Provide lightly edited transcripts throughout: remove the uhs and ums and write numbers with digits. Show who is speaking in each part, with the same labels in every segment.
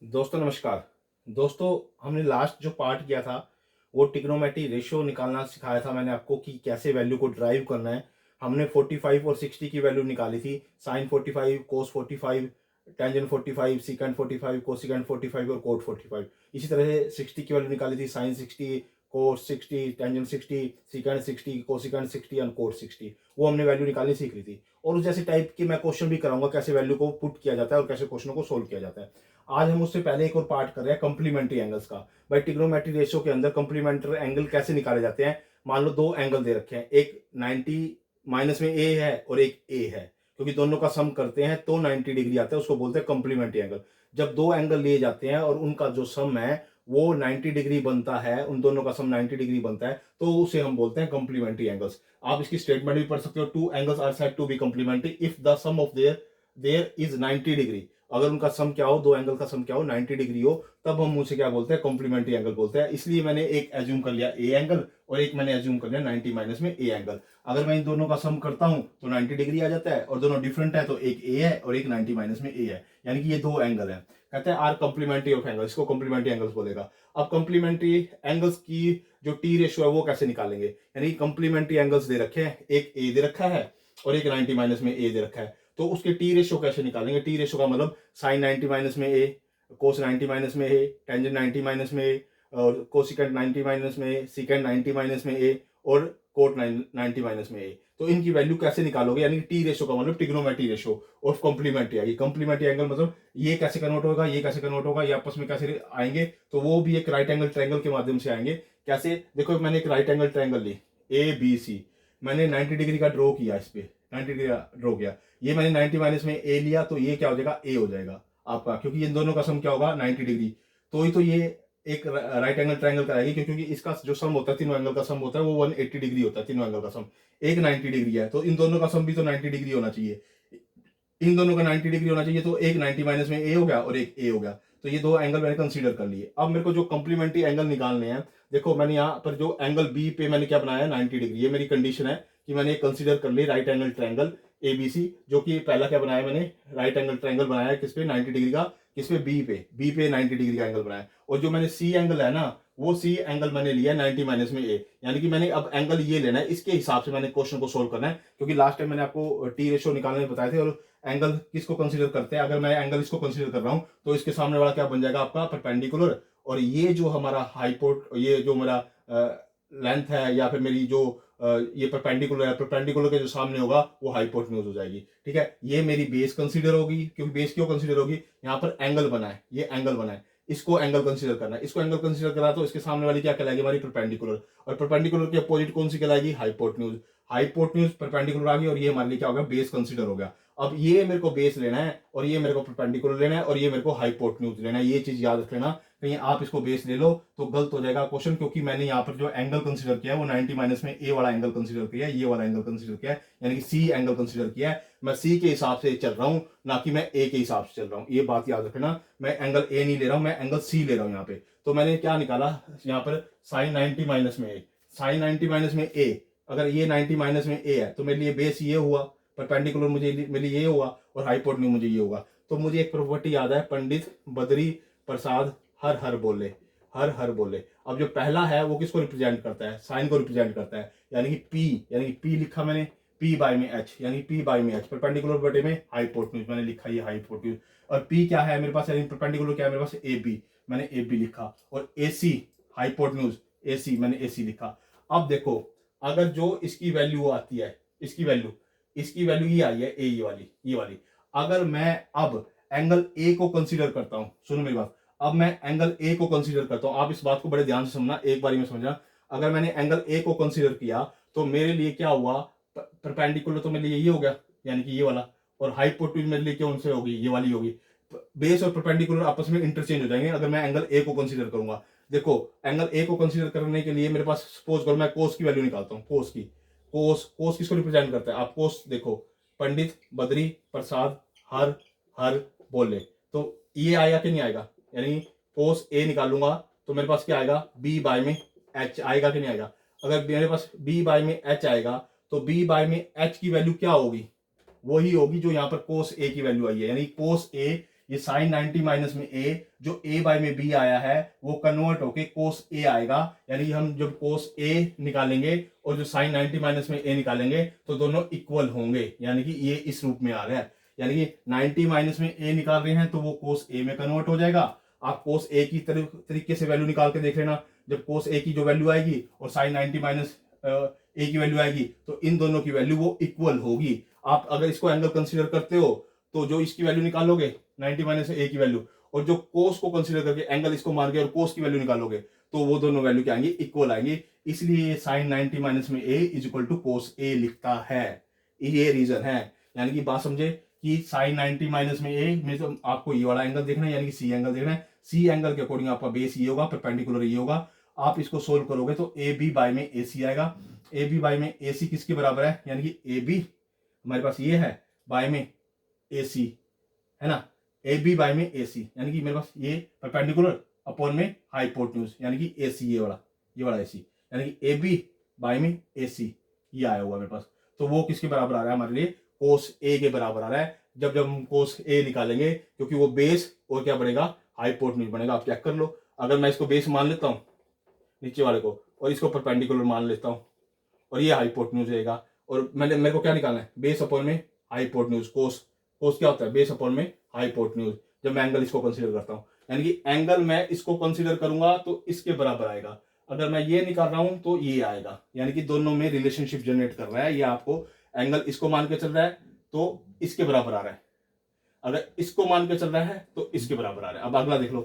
Speaker 1: दोस्तों नमस्कार। दोस्तों, हमने लास्ट जो पार्ट किया था वो ट्रिग्नोमेट्री रेशियो निकालना सिखाया था मैंने आपको कि कैसे वैल्यू को ड्राइव करना है। हमने 45 और 60 की वैल्यू निकाली थी। साइन 45, कोस 45, टेंजेंट 45, सीकेंट 45, कोसिकेंट 45 और कोट 45। इसी तरह से 60 की वैल्यू निकाली थी। Sine 60, cos 60, tangent 60, secant 60, cosecant 60 and cot 60। वो हमने वैल्यू निकालनी सीख ली थी। और उस जैसे टाइप की मैं क्वेश्चन भी कराऊंगा कैसे वैल्यू को पुट किया जाता है और कैसे क्वेश्चनों को सोल्व किया जाता है। आज हम उससे पहले एक और पार्ट कर रहे हैं कंप्लीमेंट्री एंगल्स का। भाई ट्रिग्नोमेट्री रेशियो के अंदर कंप्लीमेंट्री एंगल कैसे निकाले जाते हैं। मान लो दो एंगल दे रखे हैं, एक 90 माइनस में ए है और एक ए है, क्योंकि दोनों का सम करते हैं तो 90 डिग्री आता है, उसको बोलते हैं कंप्लीमेंट्री एंगल। जब दो एंगल लिए जाते हैं और उनका जो सम है वो 90 डिग्री बनता है, उन दोनों का सम 90 डिग्री बनता है, तो उसे हम बोलते हैं कंप्लीमेंट्री एंगल्स। आप इसकी स्टेटमेंट भी पढ़ सकते हो, two angles are said to be complementary if the sum of their is 90 degree. अगर उनका सम क्या हो, दो एंगल का सम क्या हो, 90 डिग्री हो, तब हम उसे क्या बोलते हैं, कॉम्प्लीमेंट्री एंगल बोलते हैं। इसलिए मैंने एक एज्यूम कर लिया ए एंगल और एक मैंने एज्यूम कर लिया 90 माइनस में ए एंगल। अगर मैं इन दोनों का सम करता हूं तो 90 डिग्री आ जाता है, और दोनों डिफरेंट है तो एक ए है और एक 90 माइनस में ए है, यानी कि ये दो एंगल है। कहते हैं आर कॉम्प्लीमेंट्री ऑफ एंगल, इसको कॉम्प्लीमेंट्री एंगल्स बोलेगा। अब कॉम्प्लीमेंट्री एंगल्स की जो टी रेशियो है वो कैसे निकालेंगे, यानी कॉम्प्लीमेंट्री एंगल्स दे रखे हैं, एक ए दे रखा है और एक 90 माइनस में ए दे रखा है, तो उसके टी रेशियो कैसे निकालेंगे। टी रेशियो का मतलब साइन 90 माइनस में ए, कोस 90 माइनस में ए, टेंजेंट 90 माइनस में ए, और कोसिकेंट 90 माइनस में ए, सीकेंट 90 माइनस में ए और कोट 90 माइनस में ए। तो इनकी वैल्यू कैसे निकालोगे, यानी टी रेशियो का मतलब ट्रिग्नोमेट्री रेशियो और कॉम्प्लीमेंट्री आएगी। कॉम्प्लीमेंट्री एंगल मतलब ये कैसे कन्वर्ट होगा, ये कैसे कन्वर्ट होगा, ये आपस में कैसे आएंगे, तो वो भी एक राइट एंगल ट्रायंगल के माध्यम से आएंगे। कैसे, देखो मैंने एक राइट एंगल ट्रायंगल ली ए बी सी, मैंने 90 डिग्री का ड्रॉ किया, इस पे 90 डिग्री का ड्रॉ किया, ये मैंने 90 माइनस में ए लिया, तो ये क्या हो जाएगा, ए हो जाएगा आपका, क्योंकि इन दोनों का सम क्या होगा 90 डिग्री। तो ही तो ये एक राइट एंगल ट्रायंगल कराएगी, क्योंकि इसका जो सम होता है, तीनों एंगल का सम होता है वो 180 डिग्री होता है, तीनों एंगल का सम। एक 90 डिग्री है तो इन दोनों का सम भी तो 90 डिग्री होना चाहिए, इन दोनों का 90 डिग्री होना चाहिए, तो एक 90 माइनस में ए हो गया और एक ए हो गया। तो ये दो एंगल मैंने कंसीडर कर लिए। अब मेरे को जो कंप्लीमेंट्री एंगल निकालने हैं, देखो मैंने यहाँ पर जो एंगल बी पे मैंने क्या बनाया है 90 डिग्री, ये मेरी कंडीशन है कि मैंने कंसीडर कर ली राइट एंगल ट्रायंगल एबीसी, जो कि पहला क्या बनाया मैंने, राइट एंगल ट्रायंगल बनाया किस पे 90 डिग्री का, किस पे बी पे 90 डिग्री का एंगल बनाया। और जो मैंने सी एंगल है ना, वो सी एंगल मैंने लिया 90 माइनस में ए, यानी कि मैंने अब एंगल ये लेना है, इसके हिसाब से मैंने क्वेश्चन को सोल्व करना है। क्योंकि लास्ट टाइम मैंने आपको टी रेशियो निकालने बताए थे, और एंगल किसको कंसीडर करते हैं, अगर मैं एंगल इसको कंसीडर कर रहा हूं तो इसके सामने वाला क्या बन जाएगा आपका परपेंडिकुलर, और ये जो हमारा हाइपोट, ये जो मेरा लेंथ है या फिर मेरी जो ये परपेंडिकुलर है, परपेंडिकुलर के जो सामने होगा वो हाइपोटेन्यूज हो जाएगी। ठीक है, ये मेरी बेस कंसीडर होगी, क्योंकि बेस क्यों कंसीडर होगी, यहाँ पर एंगल बना है, ये एंगल बना है, इसको एंगल कंसीडर करना है, इसको एंगल कंसीडर करा तो इसके सामने वाली क्या कहलाएगी, हमारी परपेंडिकुलर, और परपेंडिकुलर की अपोजिट कौन सी कहलाएगी, हाइपोटेन्यूज। हाइपोटेन्यूज परपेंडिकुलर आ गई और ये हमारे लिए क्या हो गया, बेस कंसीडर हो गया। अब ये मेरे को बेस लेना है और ये मेरे को परपेंडिकुलर लेना है और ये मेरे को हाइपोटेन्यूज लेना है, ये चीज याद रख लेना। कहीं आप इसको बेस ले लो तो गलत हो जाएगा क्वेश्चन, क्योंकि मैंने यहाँ पर जो एंगल कंसीडर किया है वो 90 माइनस में ए वाला एंगल कंसीडर किया है, ये वाला एंगल कंसीडर किया है, यानी कि सी एंगल कंसीडर किया है। मैं सी के हिसाब से चल रहा हूँ, ना कि मैं ए के हिसाब से चल रहा हूँ, ये बात याद रखना। मैं एंगल ए नहीं ले रहा हूँ, मैं एंगल सी ले रहा हूँ यहाँ पे। तो मैंने क्या निकाला यहाँ पर, साइन 90 माइनस में ए, साइन 90 माइनस में ए, अगर ये 90 माइनस में ए है तो मेरे लिए बेस ये हुआ, परपेंडिकुलर मुझे मेरे लिए ये हुआ, और हाइपोटेन्यूज मुझे ये होगा। तो मुझे एक प्रॉपर्टी याद है, पंडित बद्री प्रसाद हर हर बोले, हर हर बोले। अब जो पहला है वो किसको रिप्रेजेंट करता है, साइन को रिप्रेजेंट करता है, यानी कि पी, यानी कि पी लिखा मैंने, पी बाय में एच, यानी पी बाय में एच, परपेंडिकुलर बटे में हाइपोटेन्यूज मैंने लिखा, ये हाइपोटेन्यूज। और पी क्या है मेरे पास, यानी परपेंडिकुलर क्या है मेरे पास, ए बी, मैंने ए बी लिखा, और ए सी हाइपोटेन्यूज ए सी, मैंने ए सी लिखा। अब देखो, अगर जो इसकी वैल्यू आती है, इसकी वैल्यू ये आई है ए, ये वाली, अगर मैं अब एंगल ए को कंसीडर करता हूं, सुनो मेरी बात, अब मैं एंगल ए को कंसीडर करता हूं, आप इस बात को बड़े ध्यान से समझना, एक बारी में समझना। अगर मैंने एंगल ए को कंसीडर किया तो मेरे लिए क्या हुआ, परपेंडिकुलर तो मेरे लिए ये हो गया, यानी कि ये वाला, और हाइपोटेन्यूज मेरे लिए कौन से होगी, ये वाली होगी। बेस और परपेंडिकुलर आपस में इंटरचेंज हो जाएंगे अगर मैं एंगल ए को कंसीडर करूंगा। देखो, एंगल ए को कंसीडर करने के लिए मेरे पास, सपोज करो मैं कोस की वैल्यू निकालता हूँ, कोस की, कोस किसको रिप्रेजेंट करता है, आप कोस देखो, पंडित बद्री प्रसाद हर हर बोले, तो ये आएगा कि नहीं आएगा, यानी कोस ए निकालूंगा तो मेरे पास क्या आएगा, बी बाय में एच आएगा कि नहीं आएगा। अगर मेरे पास बी बाय में एच आएगा तो बी बाय में एच की वैल्यू क्या होगी, वही होगी जो यहाँ पर कोस ए की वैल्यू आई है, यानी कोस ए ये साइन 90 माइनस में ए, जो ए बाय में बी आया है वो कन्वर्ट होके कोस ए आएगा। यानी कि हम जब कोस ए निकालेंगे और जो साइन 90 माइनस में ए निकालेंगे तो दोनों इक्वल होंगे, यानी कि ये इस रूप में आ रहा है। यानी कि 90 माइनस में ए निकाल रहे हैं तो वो कोस ए में कन्वर्ट हो जाएगा। आप कोस ए की तरीके से वैल्यू निकाल के देख लेना, जब कोस ए की जो वैल्यू आएगी और साइन 90 माइनस ए की वैल्यू आएगी तो इन दोनों की वैल्यू वो इक्वल होगी। आप अगर इसको एंगल कंसीडर करते हो तो जो इसकी वैल्यू निकालोगे 90 माइनस ए की वैल्यू, और जो कोस को कंसीडर करके एंगल इसको मार के और कोस की वैल्यू निकालोगे तो वो दोनों वैल्यू क्या आएंगे, इक्वल आएंगे। इसलिए साइन 90 माइनस में ए इज इक्वल टू कोस ए लिखता है, ये रीजन है। यानी कि बात समझे कि साइन 90 माइनस में ए में तो आपको ये वाला एंगल देखना है, यानी कि सी एंगल देखना है। सी एंगल के अकॉर्डिंग आपका बेस ये होगा, परपेंडिकुलर ये होगा। आप इसको सोल्व करोगे तो ए बी बाय में ए सी आएगा। ए बी बाय में ए सी किसके बराबर है, यानी कि ए बी हमारे पास ये है बाय में ए सी है ना, ए बी बाय में ए सी, यानी कि मेरे पास ये परपेंडिकुलर अपॉन में हाइपोटेन्यूज, यानी कि ए सी, ये वाला ए सी, यानी कि ए बी बाय में ए सी ये आया हुआ मेरे पास। तो वो किसके बराबर आ रहा है हमारे लिए, कोस ए के बराबर आ रहा है। जब हम कोस ए निकालेंगे क्योंकि वो बेस और क्या बनेगा, हाइपोटेन्यूज बनेगा। आप चेक कर लो, अगर मैं इसको बेस मान लेता हूँ नीचे वाले को और इसको परपेंडिकुलर मान लेता हूँ और ये हाइपोटेन्यूज रहेगा, और मेरे को क्या निकालना है, बेस अपॉन में हाइपोटेन्यूज। कोस क्या होता है, बेस अपॉन में हाइपोटेन्यूज। जब मैं एंगल इसको कंसीडर करता हूँ, यानी कि एंगल मैं इसको कंसीडर करूंगा तो इसके बराबर आएगा। अगर मैं ये निकाल रहा हूं तो ये आएगा, यानी कि दोनों में रिलेशनशिप जनरेट कर रहा है। ये आपको एंगल इसको मान के चल रहा है तो इसके बराबर आ रहा है, अगर इसको मान के चल रहा है तो इसके बराबर आ रहा है। अब अगला देख लो,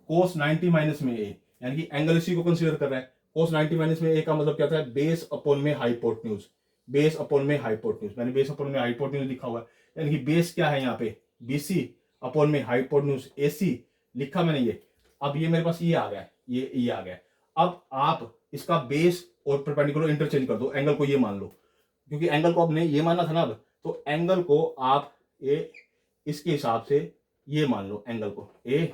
Speaker 1: कोस 90 माइनस में ए, यानी कि एंगल इसी को कंसीडर कर रहा है। कोस 90 माइनस में ए का मतलब क्या होता है, बेस अपॉन में हाइपोटेन्यूज। बेस अपॉन में हाइपोटेन्यूज, मैंने बेस अपॉन में हाइपोटेन्यूज लिखा हुआ है, यानी कि बेस क्या है यहाँ पे, बीसी अपॉन में हाइपोटेन्यूज एसी लिखा मैंने ये। अब ये मेरे पास ये आ गया, ये आ गया। अब आप इसका बेस और परपेंडिकुलर इंटरचेंज कर दो, एंगल को ये मान लो, क्योंकि एंगल को आपने ये माना था ना। अब तो एंगल को आप ये इसके हिसाब से ये मान लो, एंगल को ए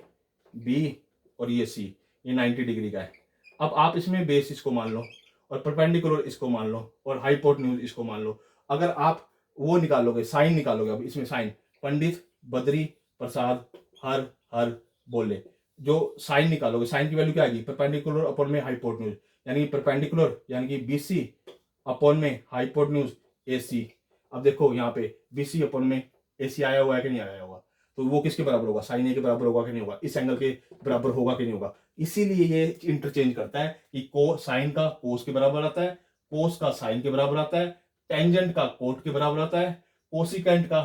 Speaker 1: बी और ये सी, ये 90 डिग्री का है। अब आप इसमें बेस इसको मान लो और परपेंडिकुलर इसको मान लो और हाइपोटेन्यूज इसको मान लो। अगर आप वो निकालोगे, साइन निकालोगे, अब इसमें साइन, पंडित बद्री प्रसाद हर बोले, जो साइन निकालोगे, साइन की वैल्यू क्या आएगी, परपेंडिकुलर अपॉन में हाइपोटेन्यूज, यानी परपेंडिकुलर यानी कि बीसी अपॉन में हाइपोटेन्यूज एसी। अब देखो यहाँ पे बीसी अपॉन में एसी आया हुआ है कि नहीं आया हुआ, तो वो किसके बराबर होगा, साइन ए के बराबर होगा कि नहीं होगा, इस एंगल के बराबर होगा कि नहीं होगा। इसीलिए ये इंटरचेंज करता है कि को साइन का कोस के बराबर आता है, कोस का साइन के बराबर आता है, टेंजेंट का कोट के बराबर आता है, कोसिकेंट का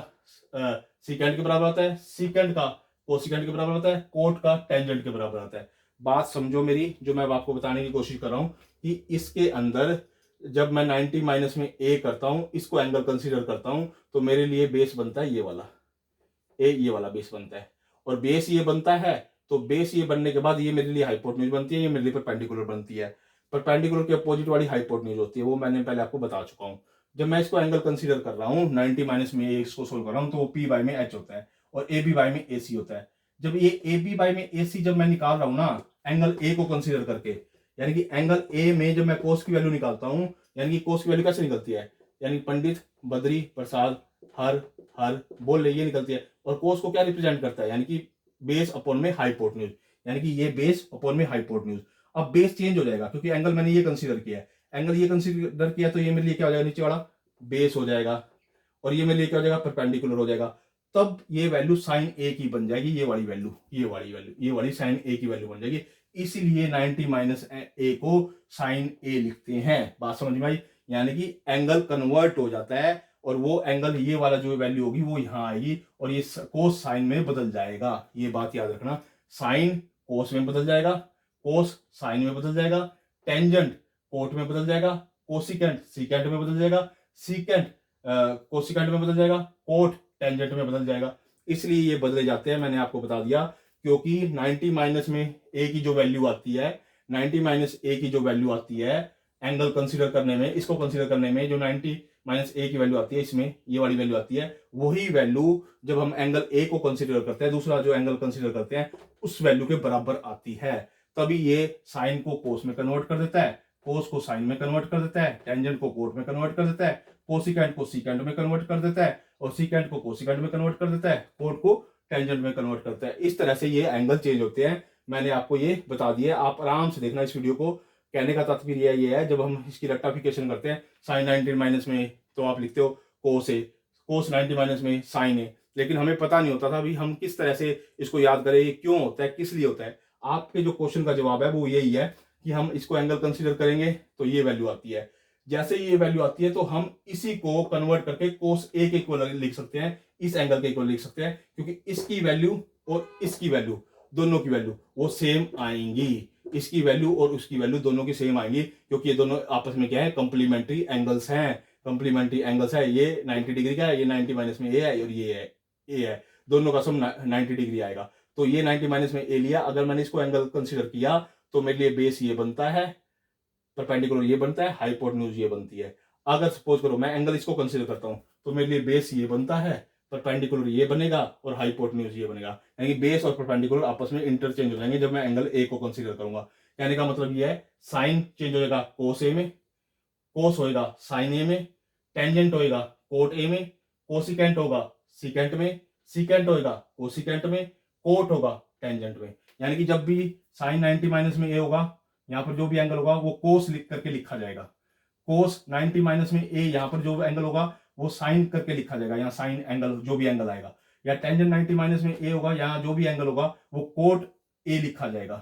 Speaker 1: सीकेंट के बराबर आता है, सीकेंट का कोसिकेंट के बराबर आता है, कोट का टेंजेंट के बराबर आता है। बात समझो मेरी, जो मैं आपको बताने की कोशिश कर रहा हूं कि इसके अंदर जब मैं 90 माइनस में ए करता हूं, इसको एंगल कंसीडर करता हूं, तो मेरे लिए बेस बनता है ये वाला ए, ये वाला बेस बनता है। और बेस ये बनता है तो बेस ये बनने के बाद ये मेरे लिए हाइपोटेन्यूज बनती है, ये मेरे लिए परपेंडिकुलर बनती है। परपेंडिकुलर के अपोजिट वाली हाइपोटेन्यूज होती है, वो मैंने पहले आपको बता चुका हूं। जब मैं इसको एंगल कंसीडर कर रहा हूँ 90 माइनस में इसको सोल्व कर रहा हूँ, तो वो पी बाय में एच होता है और ए बी बाय में ए सी होता है। जब ये ए बी बाय में ए सी जब मैं निकाल रहा हूँ ना एंगल ए को कंसीडर करके, यानी कि एंगल ए में जब मैं कोस की वैल्यू निकालता हूँ, यानी कि कोस की वैल्यू कैसे निकलती है, यानी पंडित बद्री प्रसाद हर बोल ये निकलती है। और कोस को क्या रिप्रेजेंट करता है, यानी कि बेस अपॉन में हाइपोटेन्यूज, यानी कि ये बेस अपॉन में हाइपोटेन्यूज। अब बेस चेंज हो जाएगा क्योंकि एंगल मैंने ये कंसीडर किया है, एंगल ये कंसीडर किया तो ये मेरे लिए क्या हो जाएगा, नीचे वाला बेस हो जाएगा और ये मेरे लिए क्या हो जाएगा, परपेंडिकुलर हो जाएगा। तब ये वैल्यू साइन ए की बन जाएगी, ये वाली वैल्यू, ये वाली साइन ए की वैल्यू बन जाएगी। इसीलिए 90 माइनस ए को साइन ए लिखते हैं। बात समझ में आई, यानी कि एंगल कन्वर्ट हो जाता है और वो एंगल ये वाला जो वैल्यू होगी वो यहां आएगी और ये कोस साइन में बदल जाएगा। ये बात याद रखना, साइन कोस में बदल जाएगा, कोस साइन में बदल जाएगा, टेंजेंट कोट में बदल जाएगा, कोसिकेंट सीकेंट में बदल जाएगा, सीकेंट कोसिकेंट में बदल जाएगा, कोट टेंजेंट में बदल जाएगा। इसलिए ये बदले जाते हैं, मैंने आपको बता दिया। क्योंकि 90 माइनस में ए की जो वैल्यू आती है, 90 माइनस ए की जो वैल्यू आती है एंगल कंसीडर करने में, इसको कंसीडर करने में जो 90 माइनस ए की वैल्यू आती है, इसमें ये वाली वैल्यू आती है, वही वैल्यू जब हम एंगल ए को कंसीडर करते हैं, दूसरा जो एंगल कंसीडर करते हैं, उस वैल्यू के बराबर आती है। तभी ये साइन को कोस में कन्वर्ट कर देता है, कोस को साइन में कन्वर्ट कर देता है, टेंजेंट को कोट में कन्वर्ट कर देता है, कोसिकेंट को सीकेंट में कन्वर्ट कर देता है और सीकेंट को कोसिकेंट में कन्वर्ट कर देता है, कोट को टेंजेंट में कन्वर्ट करता है। इस तरह से ये एंगल चेंज होते हैं। मैंने आपको ये बता दिया, आप आराम से देखना इस वीडियो को। कहने का तात्पर्य ये है, जब हम इसकी रेक्टिफिकेशन करते हैं साइन 90 माइनस में, तो आप लिखते हो कोस ए, कोस 90 माइनस में साइन ए, लेकिन हमें पता नहीं होता था भी हम किस तरह से इसको याद करें, ये क्यों होता है, किस लिए होता है। आपके जो क्वेश्चन का जवाब है वो यही है कि हम इसको एंगल कंसीडर करेंगे तो ये वैल्यू आती है। जैसे ये वैल्यू आती है तो हम इसी को कन्वर्ट करके कोस ए के इक्वल लिख सकते हैं, इस एंगल के इक्वल लिख सकते हैं, क्योंकि इसकी वैल्यू और इसकी वैल्यू, दोनों की वैल्यू वो सेम आएंगी। इसकी वैल्यू और उसकी वैल्यू दोनों की सेम आएंगी, क्योंकि ये दोनों आपस में क्या है, कंप्लीमेंट्री एंगल्स हैं। कंप्लीमेंट्री एंगल्स है, ये 90 डिग्री का है, ये 90 माइनस में ए है और ये है ए है, दोनों का सम 90 डिग्री आएगा। तो ये 90 माइनस में ए लिया, अगर मैंने इसको एंगल कंसीडर किया तो मेरे लिए बेस ये बनता है, परपेंडिकुलर ये बनता है, हाइपोटेन्यूज ये बनती है। अगर सपोज करो मैं एंगल इसको कंसीडर करता हूं तो मेरे लिए बेस ये बनता है, परपेंडिकुलर ये बनेगा और हाइपोटेन्यूज ये बनेगा। यानी बेस और परपेंडिकुलर आपस में इंटरचेंज हो जाएंगे जब मैं एंगल ए को कंसीडर करूंगा। कहने का मतलब ये है, साइन चेंज हो जाएगा कोस ए में, कोस होएगा साइन ए में, टेंजेंट होएगा कोट ए में, कोसिकेंट होगा सीकेंट में, सीकेंट होएगा कोसिकेंट में, कोट होगा टेंजेंट में। यानी कि जब भी साइन 90 माइनस में ए होगा, यहाँ पर जो भी एंगल होगा वो कोस लिख करके लिखा जाएगा। कोस 90 माइनस में ए, यहाँ पर जो एंगल होगा वो साइन करके लिखा जाएगा, यहाँ साइन एंगल जो भी एंगल आएगा। या टेंजेंट 90 माइनस में ए होगा, यहाँ जो भी एंगल होगा वो कोट ए लिखा जाएगा।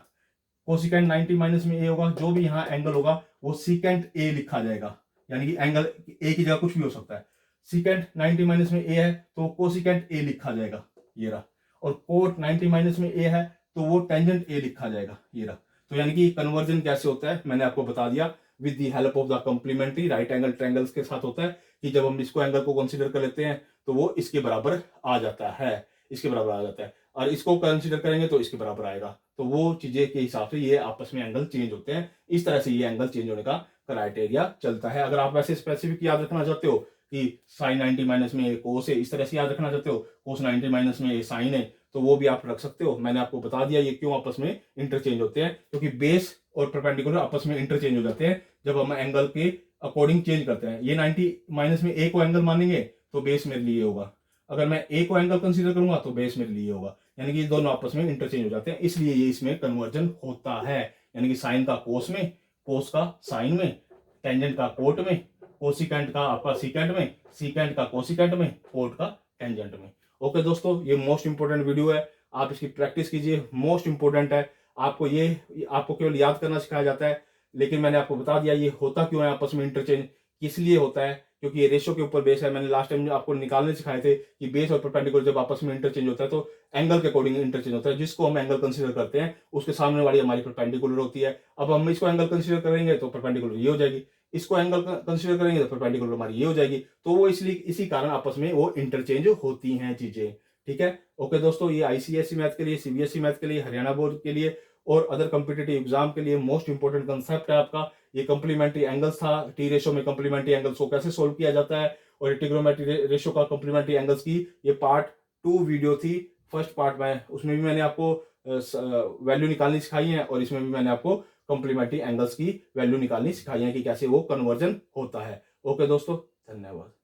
Speaker 1: कोसिकेंट 90 माइनस में ए होगा, जो भी यहाँ एंगल होगा वो सीकेंट ए लिखा जाएगा। यानी कि एंगल ए की जगह कुछ भी हो सकता है। सीकेंट 90 माइनस में ए है तो कोसिकेंट ए लिखा जाएगा, ये रहा। और कोट 90 माइनस में ए है तो वो टेंजेंट ए लिखा जाएगा, ये रहा। तो यानी कि कन्वर्जन कैसे होता है मैंने आपको बता दिया, with the help of the complementary right angle triangles के साथ होता है, कि जब हम इसको एंगल को कंसीडर कर लेते हैं तो वो इसके बराबर आ जाता है, इसके बराबर आ जाता है, और इसको कंसीडर करेंगे तो इसके बराबर आएगा। तो वो चीजें के हिसाब से ये आपस में एंगल चेंज होते हैं। इस तरह से ये एंगल चेंज होने का क्राइटेरिया चलता है। अगर आप वैसे स्पेसिफिक याद रखना चाहते हो कि साइन 90 माइनस में कोस है, इस तरह से याद रखना चाहते हो कोस 90 माइनस में साइन है, तो वो भी आप रख सकते हो। मैंने आपको बता दिया ये क्यों आपस में इंटरचेंज होते हैं, क्योंकि बेस और परपेंडिकुलर आपस में इंटरचेंज हो जाते हैं जब हम एंगल के अकॉर्डिंग चेंज करते हैं। ये 90 माइनस में ए को एंगल मानेंगे तो बेस मेरे लिए होगा, अगर मैं ए को एंगल कंसीडर करूंगा तो बेस मेरे लिए होगा। यानी कि दोनों आपस में इंटरचेंज हो जाते हैं, इसलिए ये इसमें कन्वर्जन होता है। यानी कि साइन का कोस में, कोस का साइन में, टेंजेंट का कोट में, कोसिकेंट का आपका सीकेंट में, सीकेंट का कोसिकेंट में, कोट का टेंजेंट में। ओके दोस्तों, ये मोस्ट इंपोर्टेंट वीडियो है, आप इसकी प्रैक्टिस कीजिए, मोस्ट इंपोर्टेंट है। आपको केवल याद करना सिखाया जाता है, लेकिन मैंने आपको बता दिया ये होता क्यों है आपस में इंटरचेंज, किस लिए होता है, क्योंकि ये रेशो के ऊपर बेस है। मैंने लास्ट टाइम आपको निकालने सिखाए थे कि बेस और परपेंडिकुलर जब आपस में इंटरचेंज होता है तो एंगल के अकॉर्डिंग इंटरचेंज होता है। जिसको हम एंगल कंसीडर करते हैं उसके सामने वाली हमारी परपेंडिकुलर होती है। अब हम इसको एंगल कंसीडर करेंगे तो परपेंडिकुलर ये हो जाएगी, इसको एंगल कंसीडर करेंगे तो परपेंडिकुलर हमारी ये हो जाएगी। तो वो इसलिए इसी कारण आपस में वो इंटरचेंज होती हैं चीजें। ठीक है, ओके दोस्तों, ये आईसीएसई मैथ के लिए, सीबीएसई मैथ के लिए, हरियाणा बोर्ड के लिए और अदर कॉम्पिटिटिव एग्जाम के लिए मोस्ट इंपोर्टेंट कंसेप्ट है आपका। ये कंप्लीमेंट्री एंगल्स था, टी रेशो में कंप्लीमेंट्री एंगल्स को कैसे सोल्व किया जाता है, और ट्रिग्नोमेट्री रेशो का कंप्लीमेंट्री एंगल्स की ये पार्ट 2 वीडियो थी। फर्स्ट पार्ट में उसमें भी मैंने आपको वैल्यू निकालनी सिखाई है, और इसमें भी मैंने आपको कंप्लीमेंट्री एंगल्स की वैल्यू निकालनी सिखाई है कि कैसे वो कन्वर्जन होता है। ओके दोस्तों, धन्यवाद।